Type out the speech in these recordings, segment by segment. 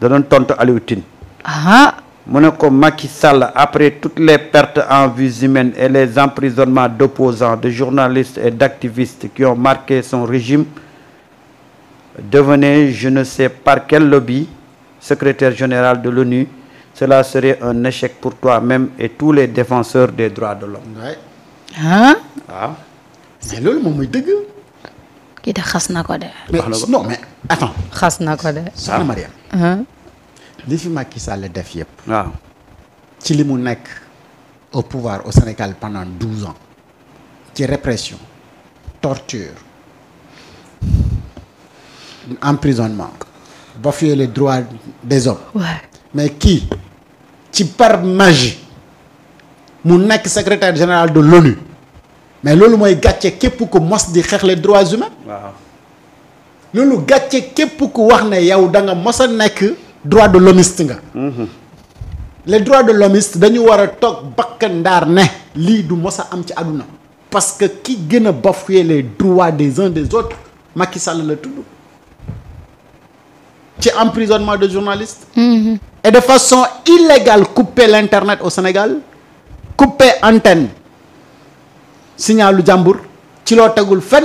da doon tontu Aliou Tine. mu ne ko Macky Sall après toutes les pertes en vies humaines et les emprisonnements d'opposants, de journalistes et d'activistes qui ont marqué son régime, devenait je ne sais par quel lobby secrétaire général de l'ONU. Cela serait un échec pour toi-même et tous les défenseurs des droits de l'homme. waaw. mais loolu moom mooy dëgg. kii de xas na ko de. non mais attends. xas na ko de. soxna Mariam. li fi Macky Sall def yëpp. waaw. ci li mu nekk au pouvoir au Sénégal pendant 12 ans. ci répression, torture, emprisonnement, bafouer les droits des hommes. mais kii ci par magie mu nekk secrétaire général de l'ONU mais loolu mooy gàcce képp ku mos di xeex les droits humains. waaw. loolu gàcce képp ku wax ne yow da nga mos a nekk droit de l'hommiste nga. les droits de l'hommiste dañu war a toog bakk ndaar ne lii du mos a am ci àdduna parce que ki gën a bafouer les droits des uns des autres Macky Sall la tudd ci emprisonnement de journalistes. Et de façon illégale couper l'internet au Sénégal, couper antenne signalu jàmbur ci loo tegul fenn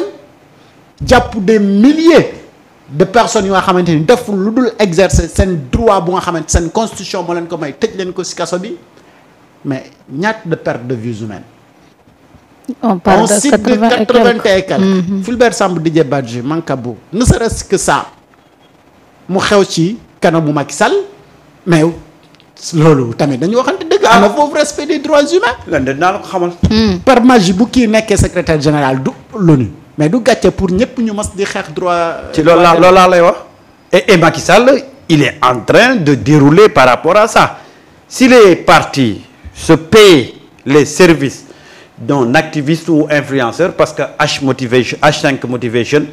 jàpp des milliers de personnes yoo xamante ni deful lu dul exercer seen droit bu nga xamante seen constitution moo leen ko may tëj leen ko ci kaso bi mais ñaata de perte de vies humaines. on parle de 80 et quelques. Fulbert Sambou, Didier Badji, Mankabou, ne serait-ce que ça mu xew ci kanamu Macky Sall. mais loolu tamit dañu waxante dëgg. am na foofu respect des droits humains. lan de naa la ko xamal. par magie bu kii nekkee secrétaire général du l'ONU mais du gàcce pour ñëpp ñu mas di xeex droit. ci loolu laa lay wax. et Macky Sall il est en train de dérouler par rapport à ça si les partis se paient les services d'un activiste ou influenceur parce que H5 motivation.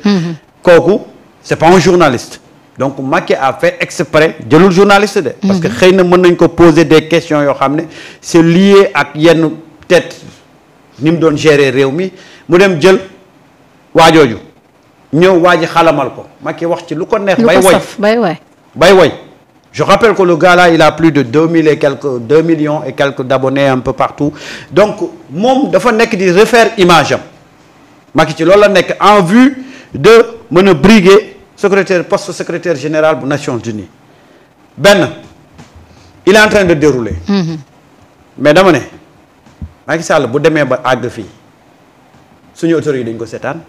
kooku c'est pas un journaliste. donc Macky a fait exprès jëlul journaliste de. parce que xëy na mën nañ ko poser des questions yoo xam ne c'est lié ak yenn peut-être ni mu doon gérer réew mi mu dem jël waajooju ñëw waaji xalamal ko Macky wax ci lu ko neex. bay woy je rappelle que le gars là il a plus de 2 millions et quelques d'abonnés un peu partout donc moom dafa nekk di refaire image am Macky ci loolu la nekk en vue de mën a briguer poste secrétaire général bu Nations Unies benn il est en train de dérouler. mais dama ne Macky Sall bu demee ba àgg fii suñu autorités dañ ko seetaan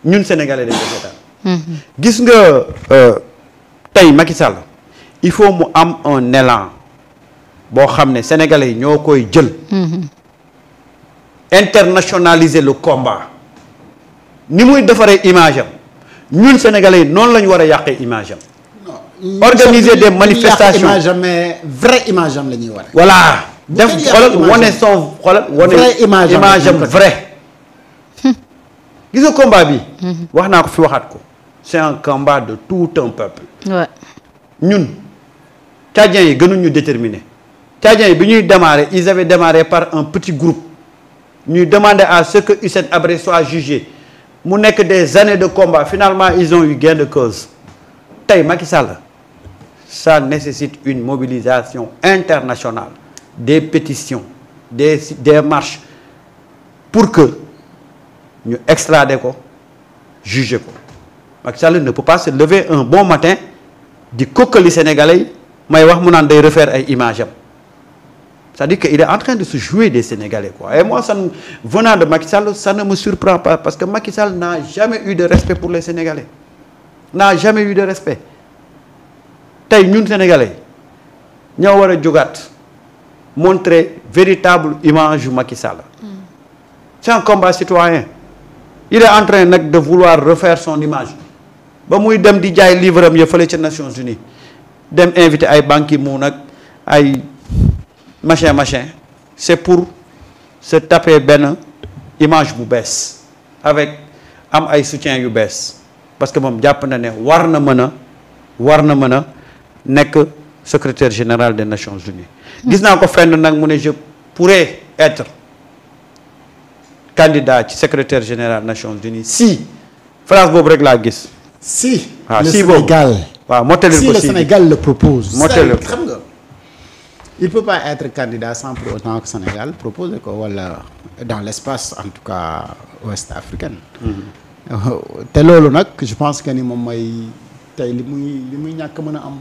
ñun sénégalais dañ ko seetaan. gis nga tey Macky Sall il faut mu am un élan boo xam ne sénégalais yi ñoo koy jël. internationaliser le combat ni muy defaree image am. ñun sénégalais yi noonu la ñu war a yàqee image am. organiser des manifestations image am mais vraie image am la ñuy war a. voilà def xoolal wane son xoolal wane image am vrai. gis nga combat bi. wax naa ko fi waxaat ko. c'est un combat de tout un peuple. ñun Tchadiens yi gënuñu déterminé Tchadiens yi bi ñuy démarrer ils avaient démarré par un petit groupe ñuy demander à ce que Hissène Habré soit jugé. mu nekk des années de combat finalement ils ont eu gain de cause tey Macky Sall ça nécessite une mobilisation internationale des pétitions des marches pour que ñu extrader ko juger ko Macky Sall ne peut pas se lever un bon matin di kokkali sénégalais yi may wax mu naan day refaire ay images am c'est-à-dire qu'il est en train de se jouer des Sénégalais quoi et moi venant de Macky Sall ça ne me surprend pas parce que Macky Sall n'a jamais eu de respect pour les Sénégalais n'a jamais eu de respect tey ñun Sénégalais ñoo war a jógaat montrer véritable image yu Macky Sall. c'est un combat citoyen il est en train nag de vouloir refaire son image ba muy dem di jaay livre am ya fële ca Nations Unies dem invité ay Ban Ki-moon nag ay machin c'est pour se taper benn image bu bees avec am ay soutien yu bees parce que moom jàpp na ne war na mën a nekk secrétaire général des Nations Unies. gis naa ko fenn nag mu ne je pourrais être candidat ci secrétaire général Nations Unies si phrase boobu rek laa gis. si waaw le si Sénégal waaw mottali si ko le Sénégal le propose. mottali ko xam nga il peut pas être candidat sans pour autant que Sénégal propose ko wala dans l'espace en tout cas ouest africain. te loolu nag je pense que ni moom mooy tey li muy ñàkk mën a am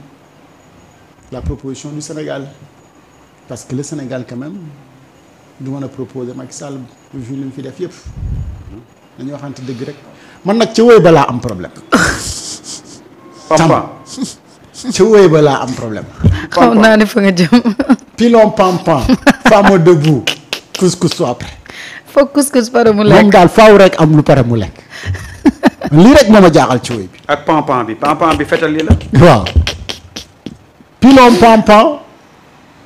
la proposition du Sénégal parce que le Sénégal quand même du mën a proposer Macky Sall vu li mu fi def yëpp dañu waxante dëgg rek man nag ca wéy ba laa am problème. pampa ca wéy ba laa am problème. xam naa ne fa nga jëm. pilon pampan femme debout couscous soit prêt. foog couscous pare mu lekk moom daal faaw rek am lu pare mu lekk lii rek moo ma jaaxal ci wéy bi. ak pampan bi fetal li la. waaw pilon pampan.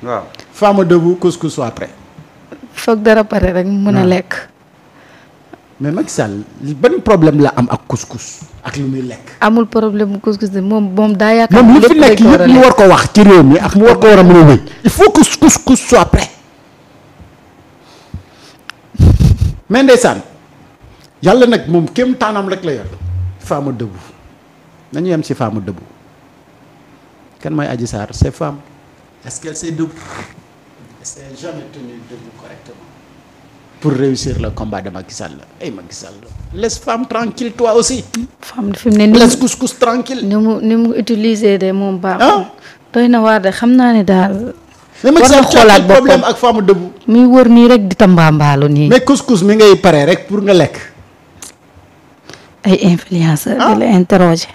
waaw femme debout couscous soit prêt. foog dara pare rek mën a lekk. mais Macky Sall ban problème la am ak couscous ak lu muy lekk. amul problème mu couscous de moom daa yaakaar. moom li fi nekk yëpp mu war ko wax ci réew mi ak mu war ko war a mën a wéy. il faut que couscous soit prêt. mais ndeysaan yàlla nag moom kéem taanam rek la yor. femme debout nañu yem ci femme debout kan mooy Adji Sarr c'est femme. est-ce qu'elle s'est debout? elle s'est jamais tenue debout correctement. pour réussir le combat de Macky Sall. hey Macky Sall laisse femme tranquille toi aussi. femme fi mu ne nii laisse couscous tranquille. ni mu utiliser de moom baaxul. doy na waar de xam naa ne daal. mais Macky Sall xoolaat problème ak femme debout. muy wër nii rek di tambaambaalu nii. mais couscous mi ngay pare rek pour nga lekk. ay influenceurs di la interroger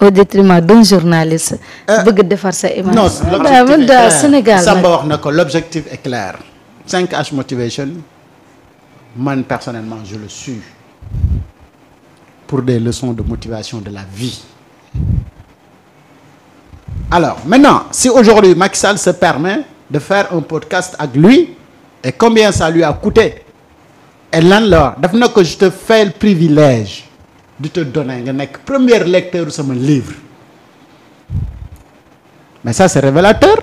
au détriment d'un journaliste. bëgg defar sa image. non l'objectif est clair. Sénégal Samba wax na ko l'objectif est clair. 5H motivation man personnellement je le suis pour des leçons de motivation de la vie. Alors maintenant si aujourd'hui Macky Sall se permet de faire un podcast avec lui et combien ça lui a coûté et lan la daf na ko je te fais le privilège de te donner nga nekk premier lecteur de sama livre mais ça c'est révélateur.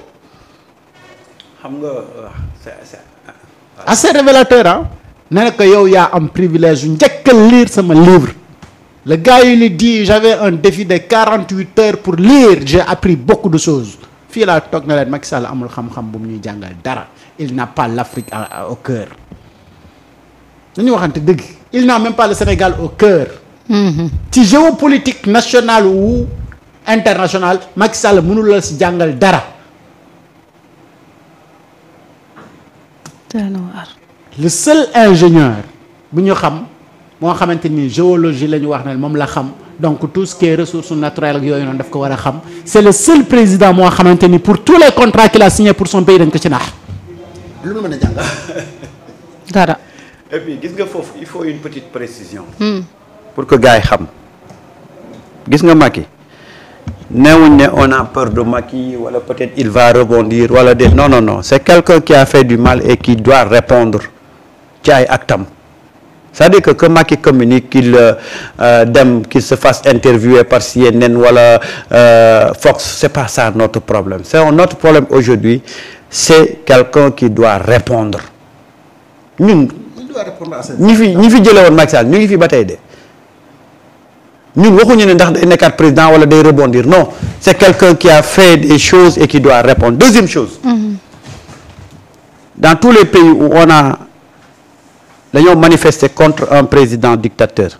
xam nga c'est assez révélateur ah. nee na ko yow yaa am privilège yu njëkk a lire sama livre. le gars yi ni dit j'avais un défi de 48 heures pour lire j'ai appris beaucoup de choses fii laa toog na leen Macky Sall amul xam-xam bu mu ñuy jàngal dara il n'a pas l'Afrique au cœur dañuy waxante dëgg il n'a même pas le Sénégal au cœur. ci géopolitique nationale ou internationale Macky Sall mënul la si jàngal dara. le seul ingénieur bu ñu xam moo xamante ni géologie la ñu wax ne moom la xam donc tout ce qui est ressources naturelles ak yooyu noonu daf ko war a xam c'est le seul président moo xamante ni pour tous les contrats qu'il a signé pour son pays dañ ko ci naax lu mu mën a jàngal dara. et puis gis nga foofu il faut une petite précision. pour que gars yi xam gis nga Macky neewuñ ne on a peur de Macky wala peut-être il va rebondir wala de non c'est quelqu'un qui a fait du mal et qui doit répondre ci ay actam c'est-à-dire que Macky communique qu'il qu'il se fasse interviewer par CNN wala Fox c'est pas ça notre problème notre problème aujourd'hui c'est quelqu'un qui doit répondre ñun ñi fi jële woon Macky Sall ñu ngi fi ba tey de ñun waxuñu ne ndax day nekkaat président wala day rebondir non c'est quelqu'un qui a fait des choses et qui doit répondre. Deuxième chose. Dans tous les pays où on a dañoo manifester contre un président dictateur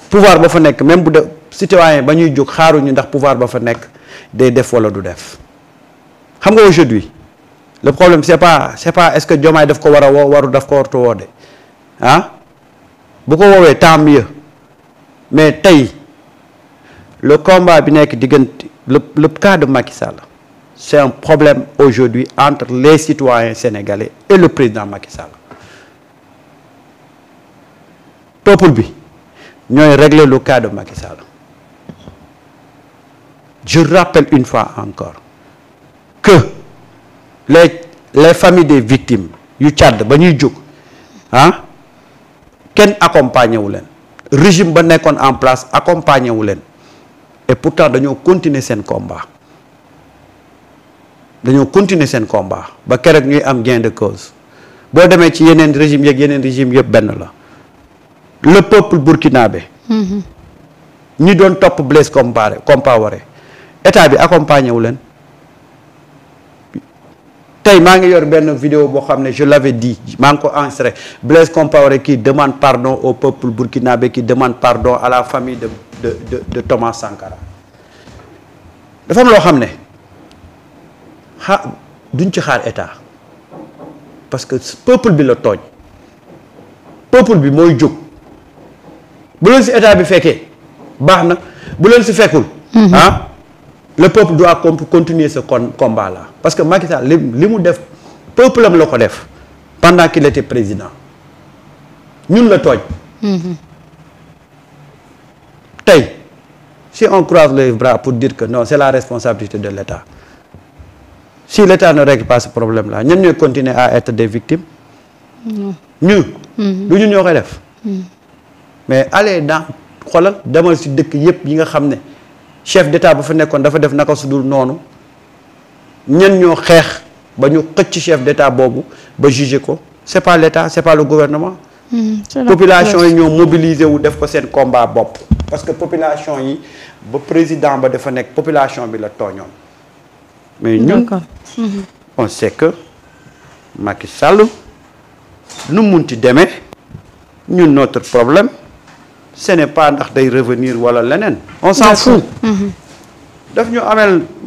pouvoir ba fa nekk même bu de citoyen ba ñuy jóg xaaruñu ndax pouvoir ba fa nekk day def wala du def xam nga aujourd'hui le problème c'est pas est-ce que Diomaye daf ko war a woo waru daf ko wartu woo de bu ko woowee tant mieux mais tey le combat bi nekk diggante le cas de Macky Sall c'est un problème aujourd'hui entre les citoyens sénégalais et le président Macky Sall peuple bi ñooy régler le cas de Macky Sall je rappelle une fois encore que les familles des victimes yu Tchad ba ñuy jóg kenn accompagné wu leen régime ba nekkoon en place accompagné wu leen et pourtant dañoo continuer seen combat ba keroog ñuy am gain de cause boo demee ci yeneen régime yëpp benn la le peuple burkinabé ñi doon topp Blaise Compaoré état bi accompagné wu leen tey maa ngi yor benn vidéo boo xam ne je l'avais dit maa ngi ko enregistré Blaise Compaoré qui demande pardon au peuple burkinabé, qui demande pardon à la famille de Thomas Sankara. dafa am loo xam ne duñ ci xaar état parce que peuple bi la tooñ peuple bi mooy jóg bu leen si état bi fekkee baax na bu leen si fekkul le peuple doit continuer ce combat là parce que Macky Sall li mu def peuple am la ko def pendant qu'il était président ñun la tooñ tey si on croise les bras pour dire que non c'est la responsabilité de l'État, si l'État ne règle pas ce problème là ñun ñooy continuer à être des victimes ñu du ñu ñoo koy def mais allez dans xoolal demal si dëkk yépp yi nga xam ne chef d'État bu fa nekkoon dafa def naka su dul noonu ñen ñoo xeex ba ñu xëcc chef d'État boobu ba juger ko c'est pas l'État, c'est pas le gouvernement. Population yi ñoo mobiliser wu def ko seen combat bopp parce que population yi ba président ba dafa nekk population bi la tooñoon mais ñun on sait que Macky Sall nu munti demee ñun notre problème ce n'est pas ndax day revenir wala leneen on s'en fout daf ñu amel